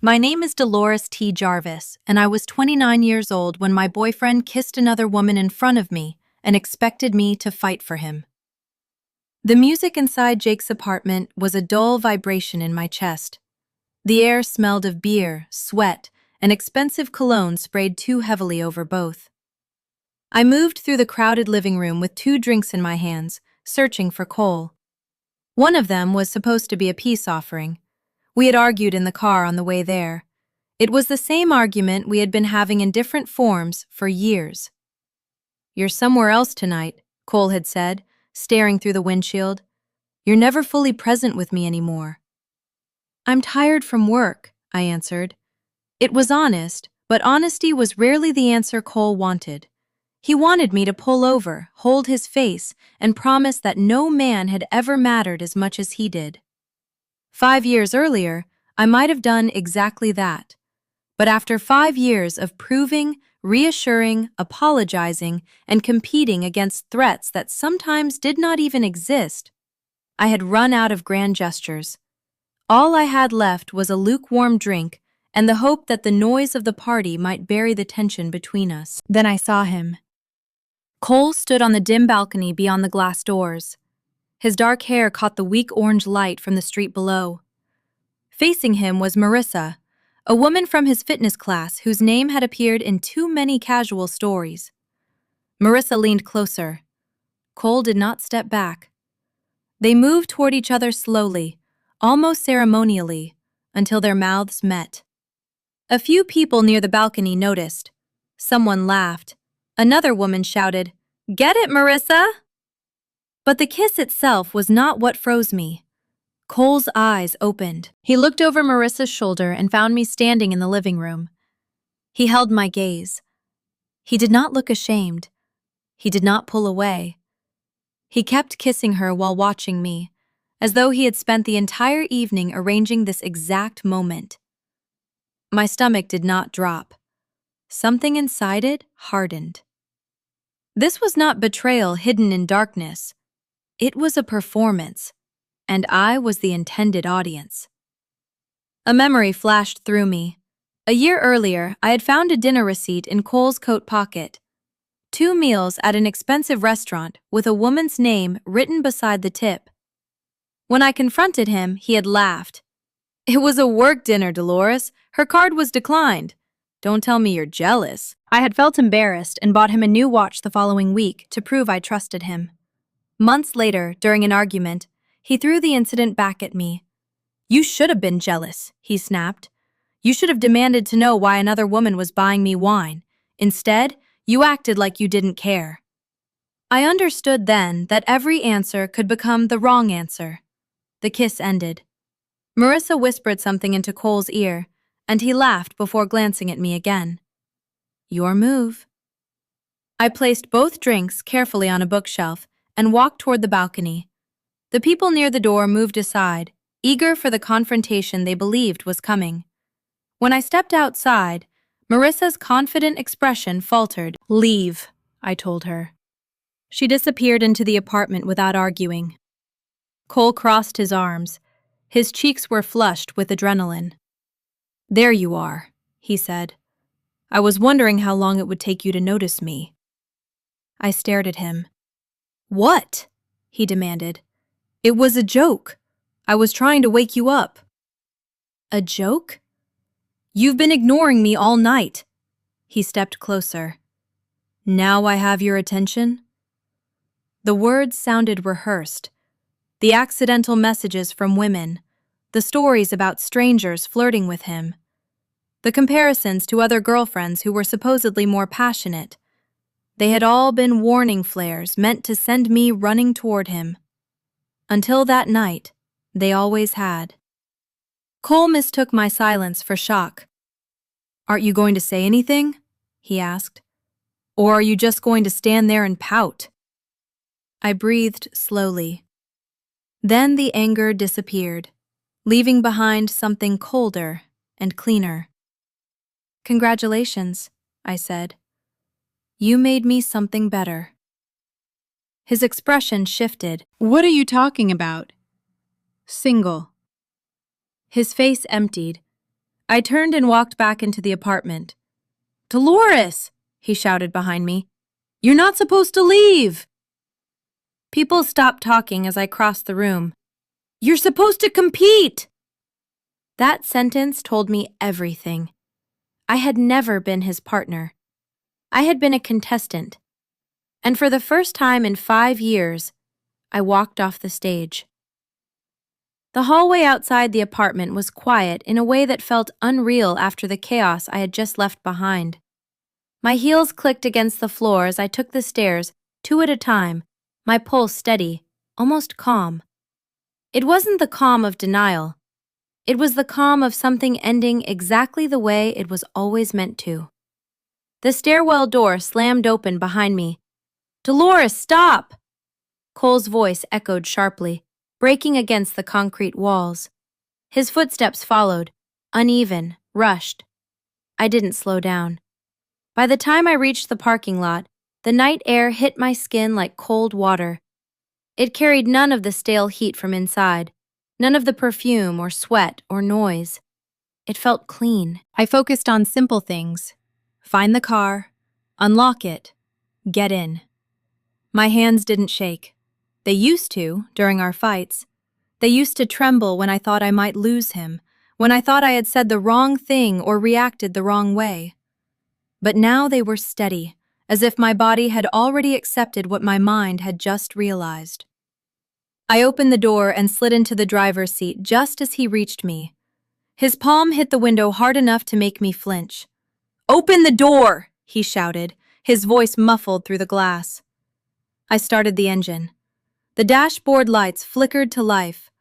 My name is Dolores T. Jarvis, and I was 29 years old when my boyfriend kissed another woman in front of me and expected me to fight for him. The music inside Jake's apartment was a dull vibration in my chest. The air smelled of beer, sweat, and expensive cologne sprayed too heavily over both. I moved through the crowded living room with 2 drinks in my hands, searching for Cole. One of them was supposed to be a peace offering. We had argued in the car on the way there. It was the same argument we had been having in different forms for years. "You're somewhere else tonight," Cole had said, staring through the windshield. "You're never fully present with me anymore." "I'm tired from work," I answered. It was honest, but honesty was rarely the answer Cole wanted. He wanted me to pull over, hold his face, and promise that no man had ever mattered as much as he did. 5 years earlier, I might have done exactly that. But after 5 years of proving, reassuring, apologizing, and competing against threats that sometimes did not even exist, I had run out of grand gestures. All I had left was a lukewarm drink and the hope that the noise of the party might bury the tension between us. Then I saw him. Cole stood on the dim balcony beyond the glass doors. His dark hair caught the weak orange light from the street below. Facing him was Marissa, a woman from his fitness class whose name had appeared in too many casual stories. Marissa leaned closer. Cole did not step back. They moved toward each other slowly, almost ceremonially, until their mouths met. A few people near the balcony noticed. Someone laughed. Another woman shouted, "Get it, Marissa!" But the kiss itself was not what froze me. Cole's eyes opened. He looked over Marissa's shoulder and found me standing in the living room. He held my gaze. He did not look ashamed. He did not pull away. He kept kissing her while watching me, as though he had spent the entire evening arranging this exact moment. My stomach did not drop. Something inside it hardened. This was not betrayal hidden in darkness. It was a performance, and I was the intended audience. A memory flashed through me. A year earlier, I had found a dinner receipt in Cole's coat pocket. 2 meals at an expensive restaurant with a woman's name written beside the tip. When I confronted him, he had laughed. "It was a work dinner, Dolores. Her card was declined. Don't tell me you're jealous." I had felt embarrassed and bought him a new watch the following week to prove I trusted him. Months later, during an argument, he threw the incident back at me. "You should have been jealous," he snapped. "You should have demanded to know why another woman was buying me wine. Instead, you acted like you didn't care." I understood then that every answer could become the wrong answer. The kiss ended. Marissa whispered something into Cole's ear, and he laughed before glancing at me again. "Your move." I placed both drinks carefully on a bookshelf and walked toward the balcony. The people near the door moved aside, eager for the confrontation they believed was coming. When I stepped outside, Marissa's confident expression faltered. "Leave," I told her. She disappeared into the apartment without arguing. Cole crossed his arms. His cheeks were flushed with adrenaline. "There you are," he said. "I was wondering how long it would take you to notice me." I stared at him. "What?" he demanded. "It was a joke. I was trying to wake you up." "A joke?" "You've been ignoring me all night." He stepped closer. "Now I have your attention?" The words sounded rehearsed. The accidental messages from women, the stories about strangers flirting with him, the comparisons to other girlfriends who were supposedly more passionate. They had all been warning flares meant to send me running toward him. Until that night, they always had. Cole mistook my silence for shock. "Aren't you going to say anything?" he asked. "Or are you just going to stand there and pout?" I breathed slowly. Then the anger disappeared, leaving behind something colder and cleaner. "Congratulations," I said. "You made me something better." His expression shifted. "What are you talking about?" "Single." His face emptied. I turned and walked back into the apartment. "Dolores!" he shouted behind me. "You're not supposed to leave!" People stopped talking as I crossed the room. "You're supposed to compete!" That sentence told me everything. I had never been his partner. I had been a contestant. And for the first time in 5 years, I walked off the stage. The hallway outside the apartment was quiet in a way that felt unreal after the chaos I had just left behind. My heels clicked against the floor as I took the stairs, 2 at a time, my pulse steady, almost calm. It wasn't the calm of denial. It was the calm of something ending exactly the way it was always meant to. The stairwell door slammed open behind me. "Dolores, stop!" Cole's voice echoed sharply, breaking against the concrete walls. His footsteps followed, uneven, rushed. I didn't slow down. By the time I reached the parking lot, the night air hit my skin like cold water. It carried none of the stale heat from inside, none of the perfume or sweat or noise. It felt clean. I focused on simple things. Find the car, unlock it, get in. My hands didn't shake. They used to, during our fights. They used to tremble when I thought I might lose him, when I thought I had said the wrong thing or reacted the wrong way. But now they were steady, as if my body had already accepted what my mind had just realized. I opened the door and slid into the driver's seat just as he reached me. His palm hit the window hard enough to make me flinch. "Open the door!" he shouted, his voice muffled through the glass. I started the engine. The dashboard lights flickered to life.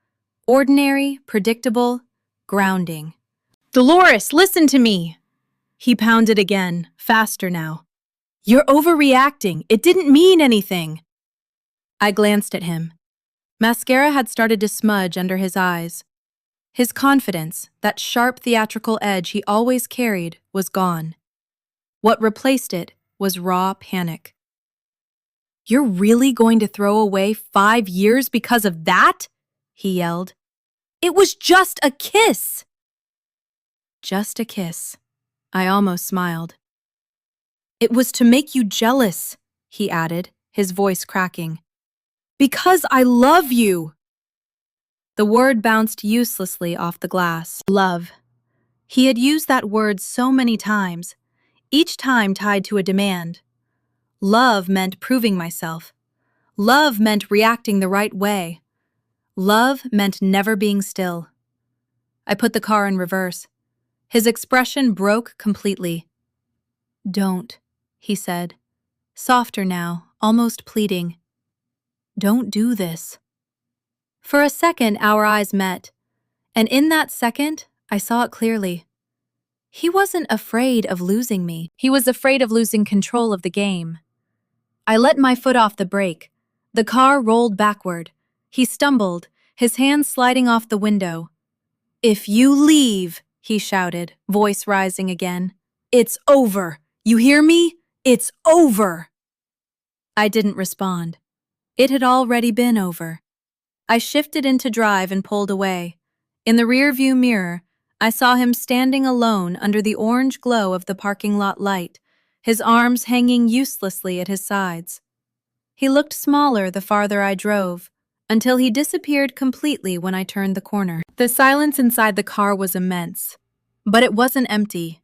Ordinary, predictable, grounding. "Dolores, listen to me!" He pounded again, faster now. "You're overreacting. It didn't mean anything." I glanced at him. Mascara had started to smudge under his eyes. His confidence, that sharp theatrical edge he always carried, was gone. What replaced it was raw panic. "You're really going to throw away 5 years because of that?" he yelled. "It was just a kiss!" Just a kiss. I almost smiled. "It was to make you jealous," he added, his voice cracking. "Because I love you!" The word bounced uselessly off the glass. Love. He had used that word so many times, each time tied to a demand. Love meant proving myself. Love meant reacting the right way. Love meant never being still. I put the car in reverse. His expression broke completely. "Don't," he said, softer now, almost pleading. "Don't do this." For a second, our eyes met, and in that second, I saw it clearly. He wasn't afraid of losing me. He was afraid of losing control of the game. I let my foot off the brake. The car rolled backward. He stumbled, his hands sliding off the window. "If you leave," he shouted, voice rising again, "it's over. You hear me? It's over." I didn't respond. It had already been over. I shifted into drive and pulled away. In the rearview mirror, I saw him standing alone under the orange glow of the parking lot light, his arms hanging uselessly at his sides. He looked smaller the farther I drove, until he disappeared completely when I turned the corner. The silence inside the car was immense, but it wasn't empty.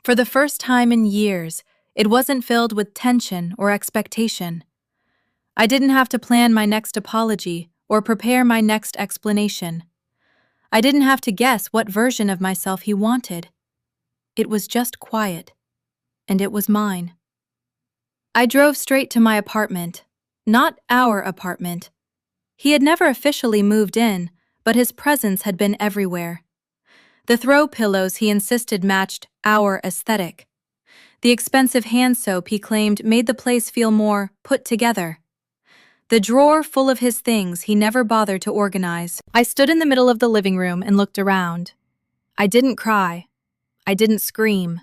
For the first time in years, it wasn't filled with tension or expectation. I didn't have to plan my next apology or prepare my next explanation. I didn't have to guess what version of myself he wanted. It was just quiet, and it was mine. I drove straight to my apartment, not our apartment. He had never officially moved in, but his presence had been everywhere. The throw pillows he insisted matched our aesthetic. The expensive hand soap he claimed made the place feel more put together. The drawer full of his things he never bothered to organize. I stood in the middle of the living room and looked around. I didn't cry. I didn't scream.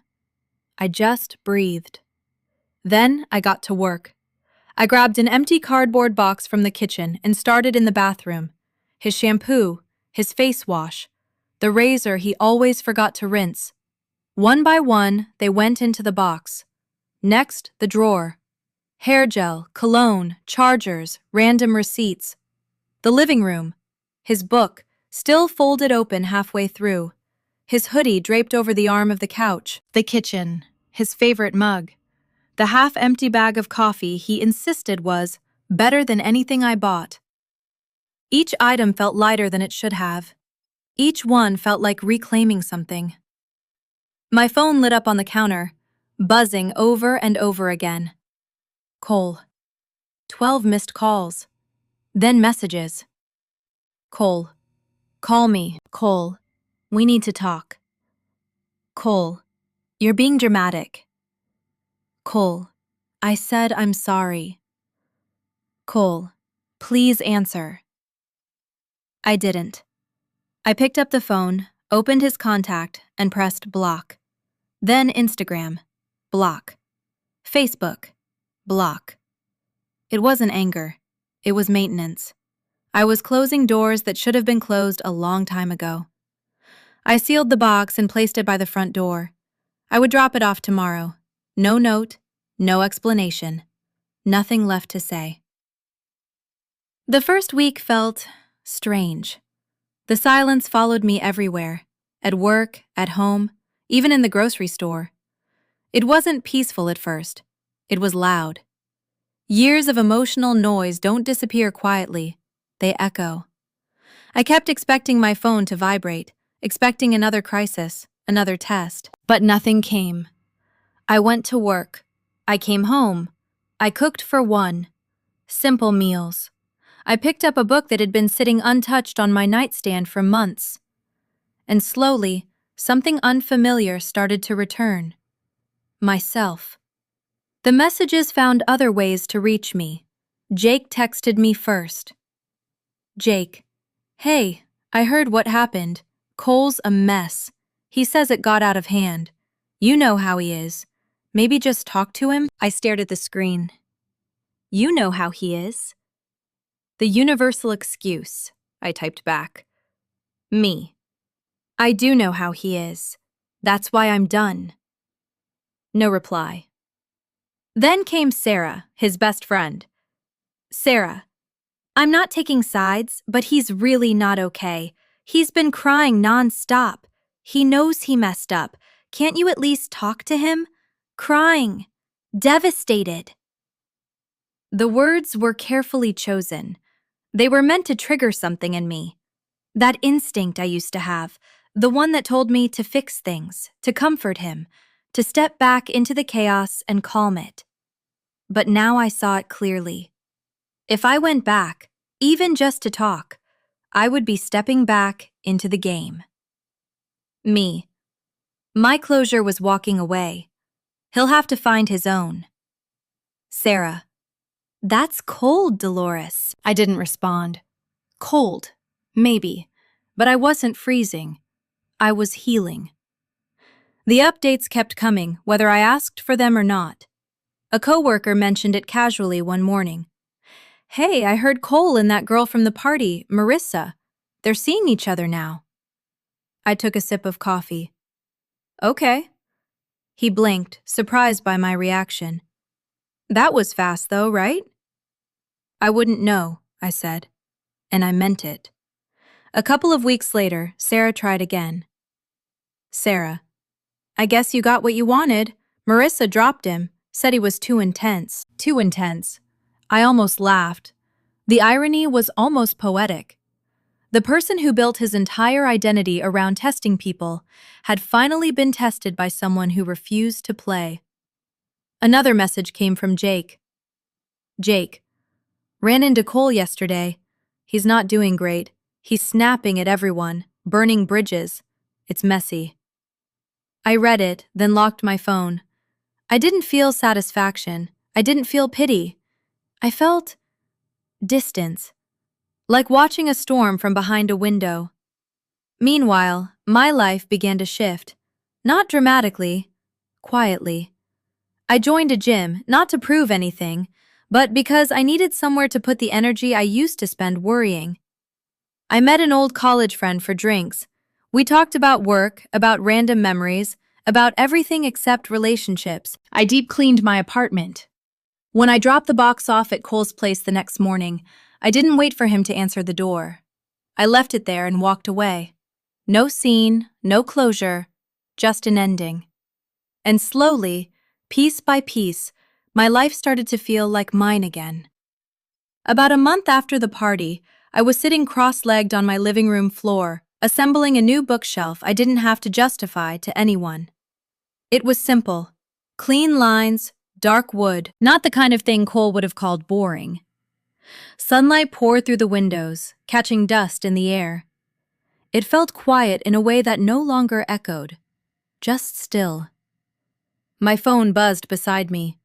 I just breathed. Then I got to work. I grabbed an empty cardboard box from the kitchen and started in the bathroom. His shampoo, his face wash, the razor he always forgot to rinse. One by one, they went into the box. Next, the drawer. Hair gel, cologne, chargers, random receipts. The living room. His book, still folded open halfway through. His hoodie draped over the arm of the couch. The kitchen. His favorite mug. The half-empty bag of coffee he insisted was better than anything I bought. Each item felt lighter than it should have. Each one felt like reclaiming something. My phone lit up on the counter, buzzing over and over again. Cole. 12 missed calls. Then messages. Cole. Call me, Cole. We need to talk. Cole. You're being dramatic. Cole. I said I'm sorry. Cole. Please answer. I didn't. I picked up the phone, opened his contact, and pressed block. Then Instagram. Block. Facebook. Block. It wasn't anger. It was maintenance. I was closing doors that should have been closed a long time ago. I sealed the box and placed it by the front door. I would drop it off tomorrow. No note, no explanation. Nothing left to say. The first week felt strange. The silence followed me everywhere, at work, at home, even in the grocery store. It wasn't peaceful at first. It was loud. Years of emotional noise don't disappear quietly. They echo. I kept expecting my phone to vibrate, expecting another crisis, another test. But nothing came. I went to work. I came home. I cooked for one. Simple meals. I picked up a book that had been sitting untouched on my nightstand for months. And slowly, something unfamiliar started to return. Myself. The messages found other ways to reach me. Jake texted me first. Jake. Hey, I heard what happened. Cole's a mess. He says it got out of hand. You know how he is. Maybe just talk to him? I stared at the screen. You know how he is. The universal excuse, I typed back. Me. I do know how he is. That's why I'm done. No reply. Then came Sarah, his best friend. Sarah. I'm not taking sides, but he's really not okay. He's been crying non-stop. He knows he messed up. Can't you at least talk to him? Crying. Devastated. The words were carefully chosen. They were meant to trigger something in me. That instinct I used to have, the one that told me to fix things, to comfort him, to step back into the chaos and calm it. But now I saw it clearly. If I went back, even just to talk, I would be stepping back into the game. Me. My closure was walking away. He'll have to find his own. Sarah. That's cold, Dolores. I didn't respond. Cold, maybe, but I wasn't freezing. I was healing. The updates kept coming, whether I asked for them or not. A coworker mentioned it casually one morning. Hey, I heard Cole and that girl from the party, Marissa. They're seeing each other now. I took a sip of coffee. Okay. He blinked, surprised by my reaction. That was fast though, right? I wouldn't know, I said. And I meant it. A couple of weeks later, Sarah tried again. Sarah. I guess you got what you wanted. Marissa dropped him, said he was too intense. Too intense. I almost laughed. The irony was almost poetic. The person who built his entire identity around testing people had finally been tested by someone who refused to play. Another message came from Jake. Jake. Ran into Cole yesterday. He's not doing great. He's snapping at everyone, burning bridges. It's messy. I read it, then locked my phone. I didn't feel satisfaction. I didn't feel pity. I felt distance, like watching a storm from behind a window. Meanwhile, my life began to shift. Not dramatically, quietly. I joined a gym, not to prove anything, but because I needed somewhere to put the energy I used to spend worrying. I met an old college friend for drinks. We talked about work, about random memories, about everything except relationships. I deep cleaned my apartment. When I dropped the box off at Cole's place the next morning, I didn't wait for him to answer the door. I left it there and walked away. No scene, no closure, just an ending. And slowly, piece by piece, my life started to feel like mine again. About a month after the party, I was sitting cross-legged on my living room floor, assembling a new bookshelf I didn't have to justify to anyone. It was simple. Clean lines, dark wood, not the kind of thing Cole would have called boring. Sunlight poured through the windows, catching dust in the air. It felt quiet in a way that no longer echoed, just still. My phone buzzed beside me.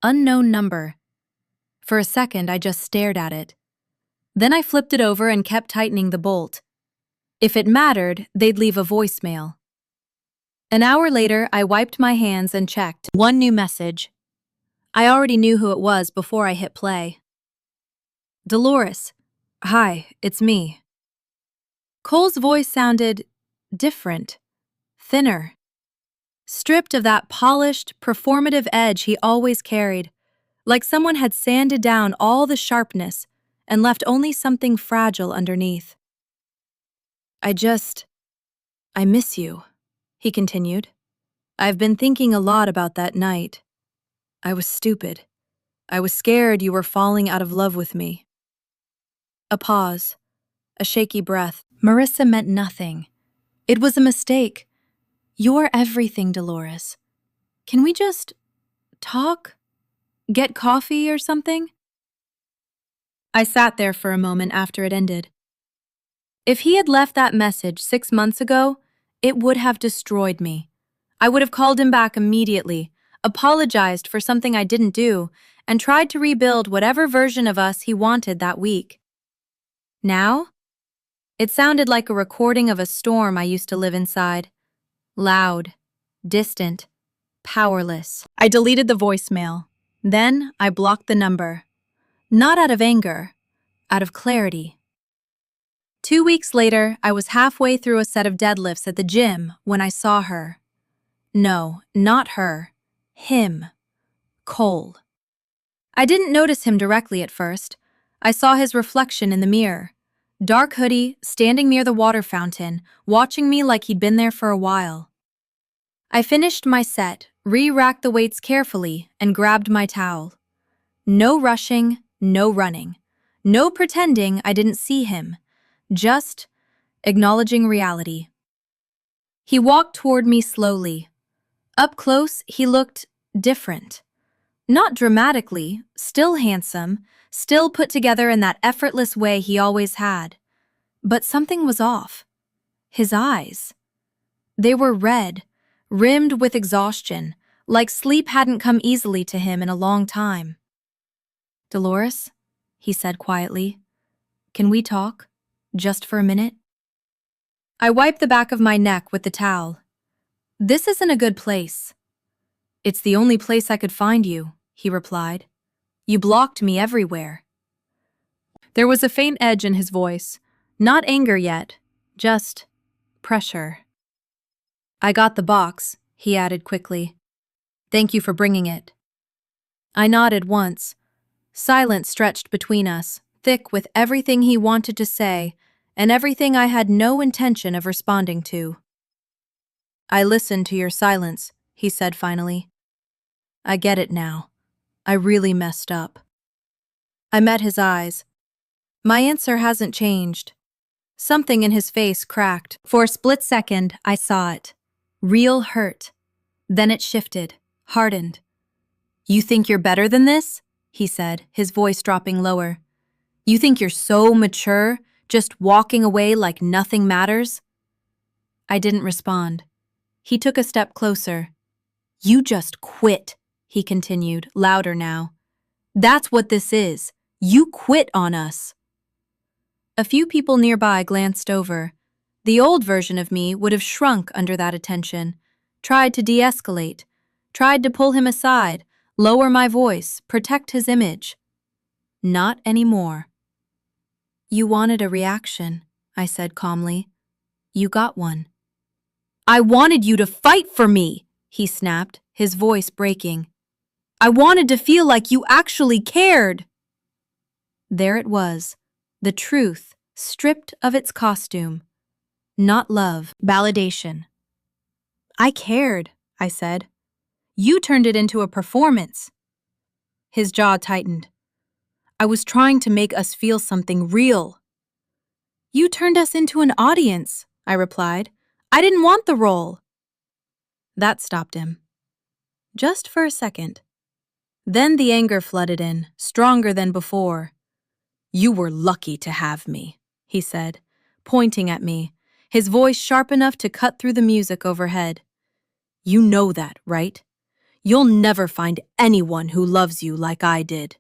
Unknown number. For a second, I just stared at it. Then I flipped it over and kept tightening the bolt. If it mattered, they'd leave a voicemail. An hour later, I wiped my hands and checked. One new message. I already knew who it was before I hit play. Dolores. Hi, it's me. Cole's voice sounded different, thinner. Stripped of that polished, performative edge he always carried, like someone had sanded down all the sharpness and left only something fragile underneath. I miss you, he continued. I've been thinking a lot about that night. I was stupid. I was scared you were falling out of love with me. A pause, a shaky breath. Marissa meant nothing. It was a mistake. You're everything, Dolores. Can we just talk? Get coffee or something? I sat there for a moment after it ended. If he had left that message 6 months ago, it would have destroyed me. I would have called him back immediately, apologized for something I didn't do, and tried to rebuild whatever version of us he wanted that week. Now? It sounded like a recording of a storm I used to live inside. Loud, distant, powerless. I deleted the voicemail. Then I blocked the number. Not out of anger, out of clarity. 2 weeks later, I was halfway through a set of deadlifts at the gym when I saw her. No, not her. Him. Cole. I didn't notice him directly at first. I saw his reflection in the mirror. Dark hoodie, standing near the water fountain, watching me like he'd been there for a while. I finished my set, re-racked the weights carefully, and grabbed my towel. No rushing, no running. No pretending I didn't see him. Just acknowledging reality. He walked toward me slowly. Up close, he looked different. Not dramatically, still handsome, still put together in that effortless way he always had. But something was off. His eyes. They were red, rimmed with exhaustion, like sleep hadn't come easily to him in a long time. Dolores, he said quietly, can we talk? Just for a minute? I wiped the back of my neck with the towel. This isn't a good place. It's the only place I could find you, he replied. You blocked me everywhere. There was a faint edge in his voice. Not anger yet, just pressure. I got the box, he added quickly. Thank you for bringing it. I nodded once. Silence stretched between us, thick with everything he wanted to say and everything I had no intention of responding to. I listened to your silence, he said finally. I get it now. I really messed up. I met his eyes. My answer hasn't changed. Something in his face cracked. For a split second, I saw it. Real hurt. Then it shifted, hardened. You think you're better than this? He said, his voice dropping lower. You think you're so mature, just walking away like nothing matters? I didn't respond. He took a step closer. You just quit, he continued, louder now. That's what this is. You quit on us. A few people nearby glanced over. The old version of me would have shrunk under that attention, tried to de-escalate, tried to pull him aside, lower my voice, protect his image. Not anymore. You wanted a reaction, I said calmly. You got one. I wanted you to fight for me, he snapped, his voice breaking. I wanted to feel like you actually cared. There it was, the truth, stripped of its costume. Not love, validation. I cared, I said. You turned it into a performance. His jaw tightened. I was trying to make us feel something real. You turned us into an audience, I replied. I didn't want the role. That stopped him. Just for a second. Then the anger flooded in, stronger than before. You were lucky to have me, he said, pointing at me, his voice sharp enough to cut through the music overhead. You know that, right? You'll never find anyone who loves you like I did.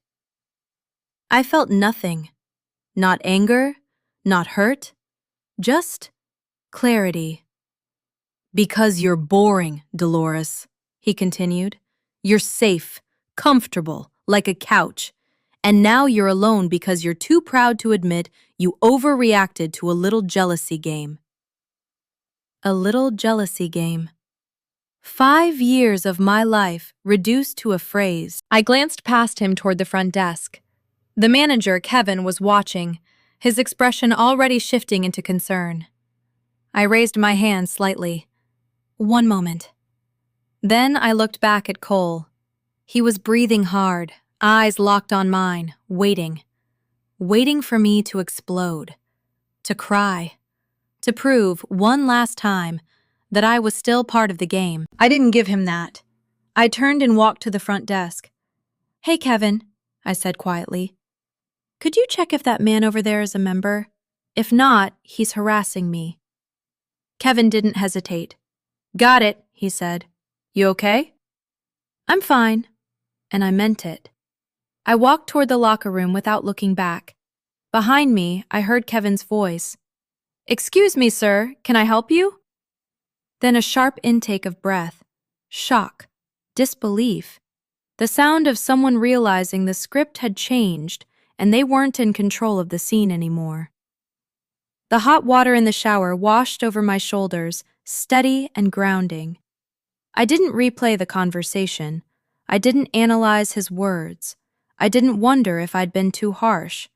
I felt nothing. Not anger, not hurt, just clarity. Because you're boring, Dolores, he continued. You're safe, comfortable, like a couch. And now you're alone because you're too proud to admit you overreacted to a little jealousy game. A little jealousy game. 5 years of my life reduced to a phrase. I glanced past him toward the front desk. The manager, Kevin, was watching, his expression already shifting into concern. I raised my hand slightly. One moment. Then I looked back at Cole. He was breathing hard, eyes locked on mine, waiting for me to explode, to cry, to prove one last time that I was still part of the game. I didn't give him that. I turned and walked to the front desk. Hey, Kevin, I said quietly. Could you check if that man over there is a member? If not, he's harassing me. Kevin didn't hesitate. Got it, he said. You okay? I'm fine. And I meant it. I walked toward the locker room without looking back. Behind me, I heard Kevin's voice. Excuse me, sir, can I help you? Then a sharp intake of breath, shock, disbelief, the sound of someone realizing the script had changed and they weren't in control of the scene anymore. The hot water in the shower washed over my shoulders, steady and grounding. I didn't replay the conversation. I didn't analyze his words. I didn't wonder if I'd been too harsh,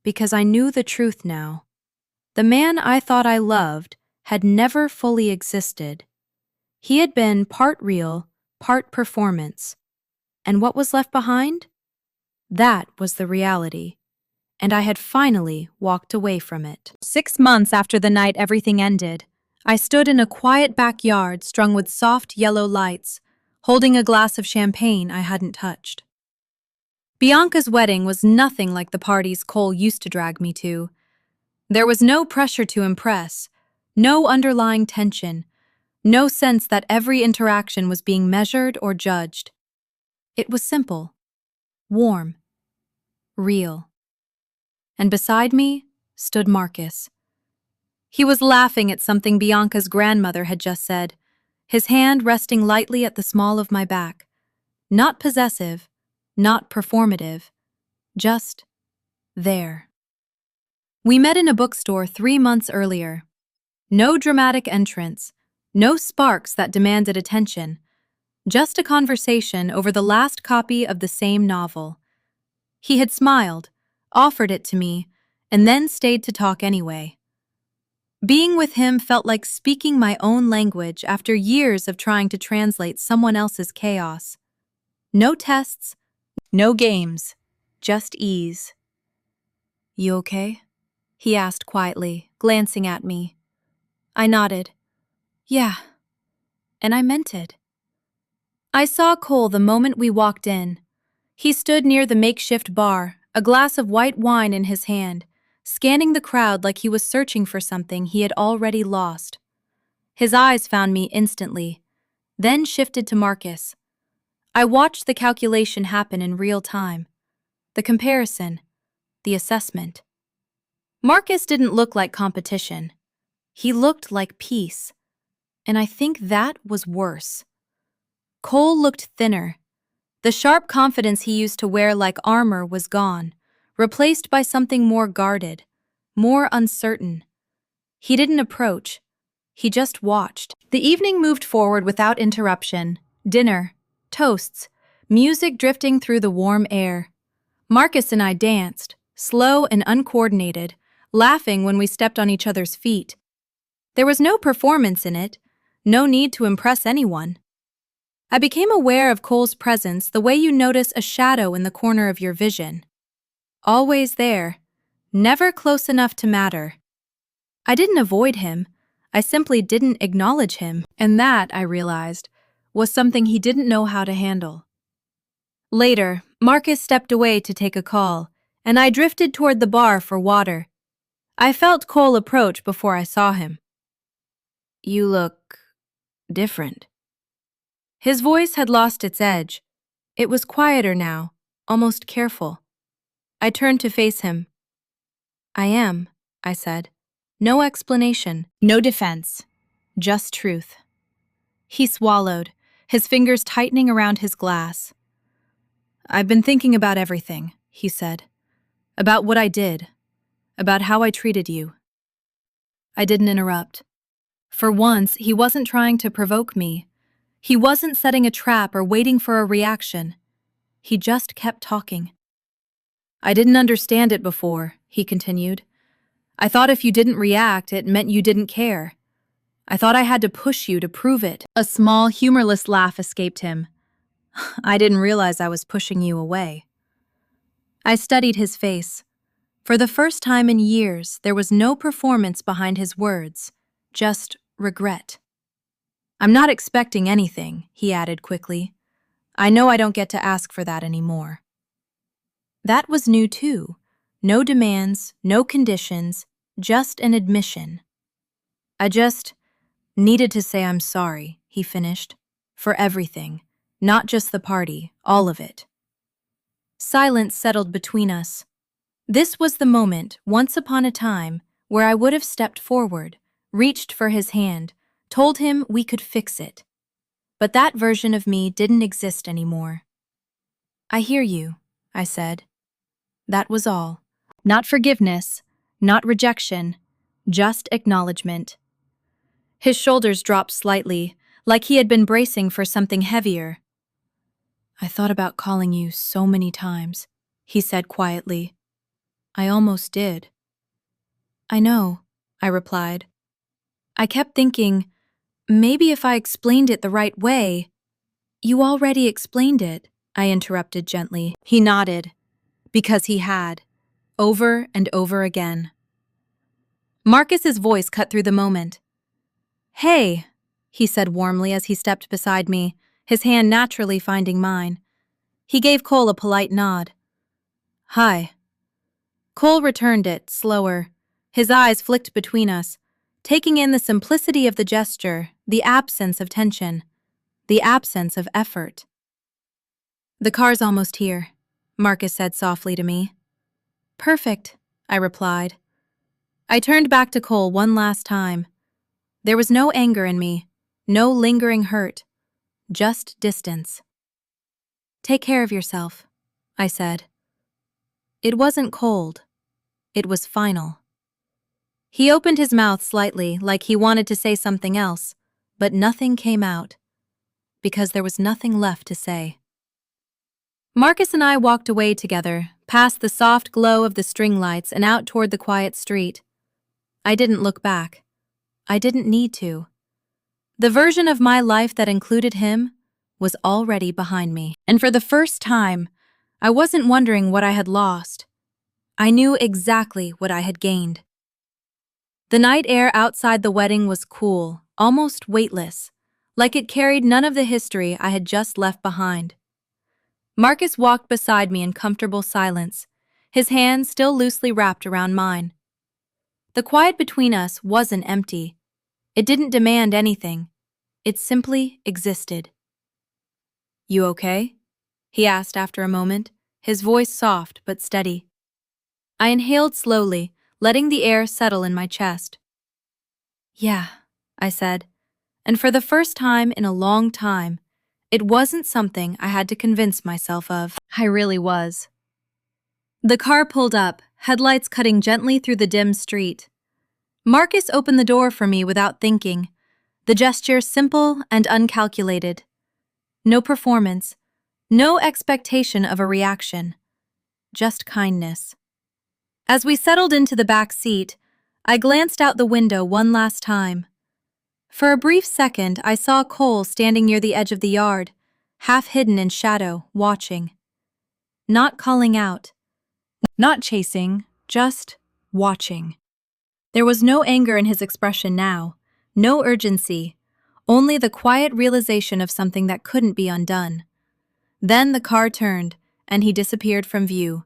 because I knew the truth now. The man I thought I loved had never fully existed. He had been part real, part performance. And what was left behind? That was the reality. And I had finally walked away from it. 6 months after the night everything ended, I stood in a quiet backyard strung with soft yellow lights, holding a glass of champagne I hadn't touched. Bianca's wedding was nothing like the parties Cole used to drag me to. There was no pressure to impress, no underlying tension, no sense that every interaction was being measured or judged. It was simple, warm, real. And beside me stood Marcus. He was laughing at something Bianca's grandmother had just said, his hand resting lightly at the small of my back. Not possessive, not performative, just there. We met in a bookstore 3 months earlier. No dramatic entrance, no sparks that demanded attention, just a conversation over the last copy of the same novel. He had smiled, offered it to me, and then stayed to talk anyway. Being with him felt like speaking my own language after years of trying to translate someone else's chaos. No tests, no games, just ease. You okay? He asked quietly, glancing at me. I nodded. Yeah. And I meant it. I saw Cole the moment we walked in. He stood near the makeshift bar, a glass of white wine in his hand, scanning the crowd like he was searching for something he had already lost. His eyes found me instantly, then shifted to Marcus. I watched the calculation happen in real time. The comparison, the assessment. Marcus didn't look like competition. He looked like peace. And I think that was worse. Cole looked thinner. The sharp confidence he used to wear like armor was gone, replaced by something more guarded, more uncertain. He didn't approach, He just watched. The evening moved forward without interruption. Dinner, toasts, music drifting through the warm air. Marcus and I danced, slow and uncoordinated, laughing when we stepped on each other's feet. There was no performance in it, no need to impress anyone. I became aware of Cole's presence the way you notice a shadow in the corner of your vision. Always there, never close enough to matter. I didn't avoid him, I simply didn't acknowledge him, and that, I realized, was something he didn't know how to handle. Later, Marcus stepped away to take a call, and I drifted toward the bar for water. I felt Cole approach before I saw him. "You look different." His voice had lost its edge. It was quieter now, almost careful. I turned to face him. "I am," I said. No explanation, no defense, just truth. He swallowed, his fingers tightening around his glass. "I've been thinking about everything," he said. "About what I did, about how I treated you." I didn't interrupt. For once, he wasn't trying to provoke me. He wasn't setting a trap or waiting for a reaction. He just kept talking. "I didn't understand it before," he continued. "I thought if you didn't react, it meant you didn't care. I thought I had to push you to prove it." A small, humorless laugh escaped him. "I didn't realize I was pushing you away." I studied his face. For the first time in years, there was no performance behind his words, just regret. "I'm not expecting anything," he added quickly. "I know I don't get to ask for that anymore." That was new too. No demands, no conditions, just an admission. "I just needed to say I'm sorry," he finished. "For everything. Not just the party, all of it." Silence settled between us. This was the moment, once upon a time, where I would have stepped forward, reached for his hand, told him we could fix it. But that version of me didn't exist anymore. "I hear you," I said. That was all. Not forgiveness, not rejection, just acknowledgement. His shoulders dropped slightly, like he had been bracing for something heavier. "I thought about calling you so many times," he said quietly. "I almost did." "I know," I replied. "I kept thinking, maybe if I explained it the right way." "You already explained it," I interrupted gently. He nodded, because he had, over and over again. Marcus's voice cut through the moment. "Hey," he said warmly as he stepped beside me, his hand naturally finding mine. He gave Cole a polite nod. "Hi." Cole returned it, slower. His eyes flicked between us, taking in the simplicity of the gesture, the absence of tension, the absence of effort. "The car's almost here," Marcus said softly to me. "Perfect," I replied. I turned back to Cole one last time. There was no anger in me, no lingering hurt, just distance. "Take care of yourself," I said. It wasn't cold. It was final. He opened his mouth slightly, like he wanted to say something else, but nothing came out, because there was nothing left to say. Marcus and I walked away together, past the soft glow of the string lights and out toward the quiet street. I didn't look back. I didn't need to. The version of my life that included him was already behind me. And for the first time, I wasn't wondering what I had lost. I knew exactly what I had gained. The night air outside the wedding was cool, almost weightless, like it carried none of the history I had just left behind. Marcus walked beside me in comfortable silence, his hand still loosely wrapped around mine. The quiet between us wasn't empty. It didn't demand anything. It simply existed. "You okay?" he asked after a moment, his voice soft but steady. I inhaled slowly, letting the air settle in my chest. "Yeah," I said, and for the first time in a long time, it wasn't something I had to convince myself of. I really was. The car pulled up, headlights cutting gently through the dim street. Marcus opened the door for me without thinking, the gesture simple and uncalculated. No performance, no expectation of a reaction, just kindness. As we settled into the back seat, I glanced out the window one last time. For a brief second, I saw Cole standing near the edge of the yard, half hidden in shadow, watching. Not calling out, not chasing, just watching. There was no anger in his expression now, no urgency, only the quiet realization of something that couldn't be undone. Then the car turned, and he disappeared from view.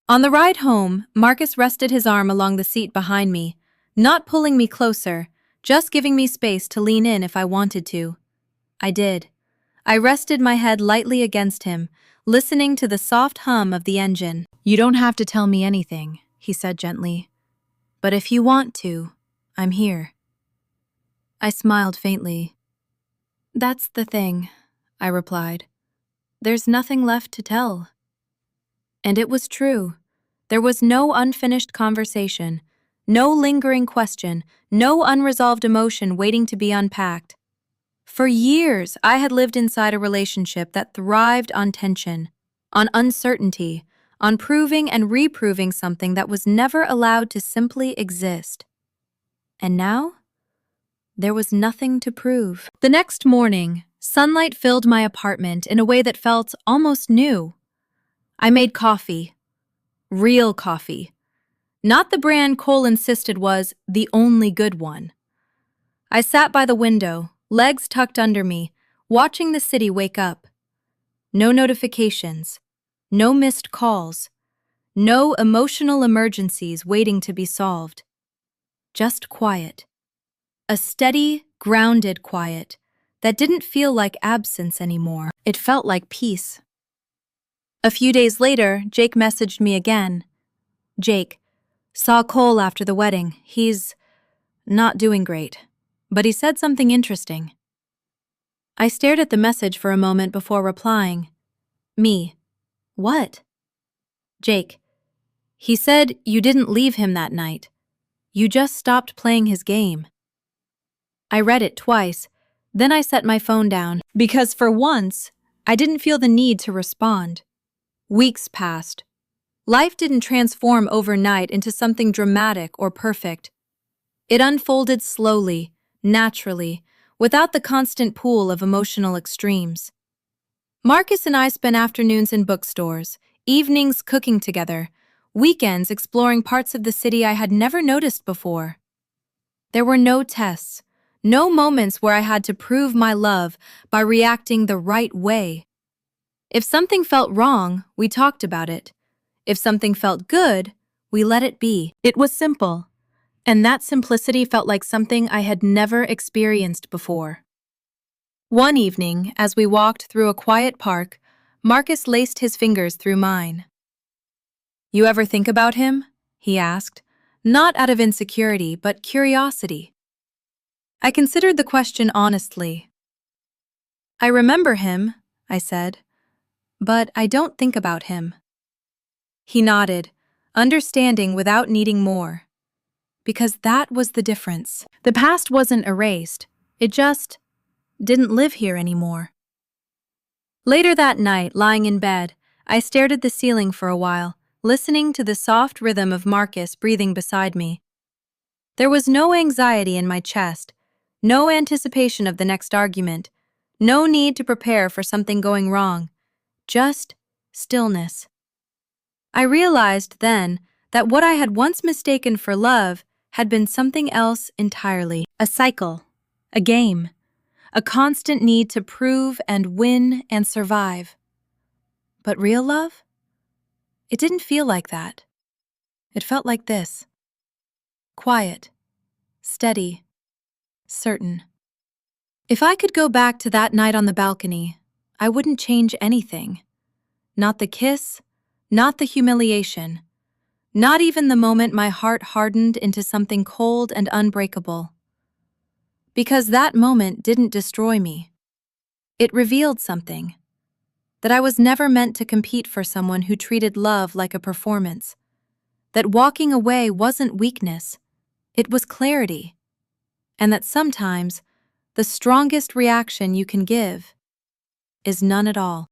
On the ride home, Marcus rested his arm along the seat behind me, not pulling me closer, just giving me space to lean in if I wanted to. I did. I rested my head lightly against him, listening to the soft hum of the engine. "You don't have to tell me anything," he said gently. "But if you want to, I'm here." I smiled faintly. "That's the thing," I replied. "There's nothing left to tell." And it was true. There was no unfinished conversation, no lingering question, no unresolved emotion waiting to be unpacked. For years, I had lived inside a relationship that thrived on tension, on uncertainty, on proving and reproving something that was never allowed to simply exist. And now, there was nothing to prove. The next morning, sunlight filled my apartment in a way that felt almost new. I made coffee. Real coffee. Not the brand Cole insisted was the only good one. I sat by the window, legs tucked under me, watching the city wake up. No notifications, no missed calls, no emotional emergencies waiting to be solved. Just quiet. A steady, grounded quiet that didn't feel like absence anymore. It felt like peace. A few days later, Jake messaged me again. "Jake, saw Cole after the wedding. He's not doing great, but he said something interesting." I stared at the message for a moment before replying. "Me. What?" "Jake, he said you didn't leave him that night. You just stopped playing his game." I read it twice, then I set my phone down, because for once, I didn't feel the need to respond. Weeks passed. Life didn't transform overnight into something dramatic or perfect. It unfolded slowly, naturally, without the constant pool of emotional extremes. Marcus and I spent afternoons in bookstores, evenings cooking together, weekends exploring parts of the city I had never noticed before. There were no tests, no moments where I had to prove my love by reacting the right way. If something felt wrong, we talked about it. If something felt good, we let it be. It was simple, and that simplicity felt like something I had never experienced before. One evening, as we walked through a quiet park, Marcus laced his fingers through mine. "You ever think about him?" he asked, not out of insecurity, but curiosity. I considered the question honestly. "I remember him," I said, "but I don't think about him." He nodded, understanding without needing more. Because that was the difference. The past wasn't erased, it just didn't live here anymore. Later that night, lying in bed, I stared at the ceiling for a while, listening to the soft rhythm of Marcus breathing beside me. There was no anxiety in my chest, no anticipation of the next argument, no need to prepare for something going wrong, just stillness. I realized then that what I had once mistaken for love had been something else entirely. A cycle, a game, a constant need to prove and win and survive. But real love? It didn't feel like that. It felt like this. Quiet, steady, certain. If I could go back to that night on the balcony, I wouldn't change anything. Not the kiss, not the humiliation, not even the moment my heart hardened into something cold and unbreakable. Because that moment didn't destroy me. It revealed something. That I was never meant to compete for someone who treated love like a performance. That walking away wasn't weakness, It was clarity, and that sometimes the strongest reaction you can give is none at all.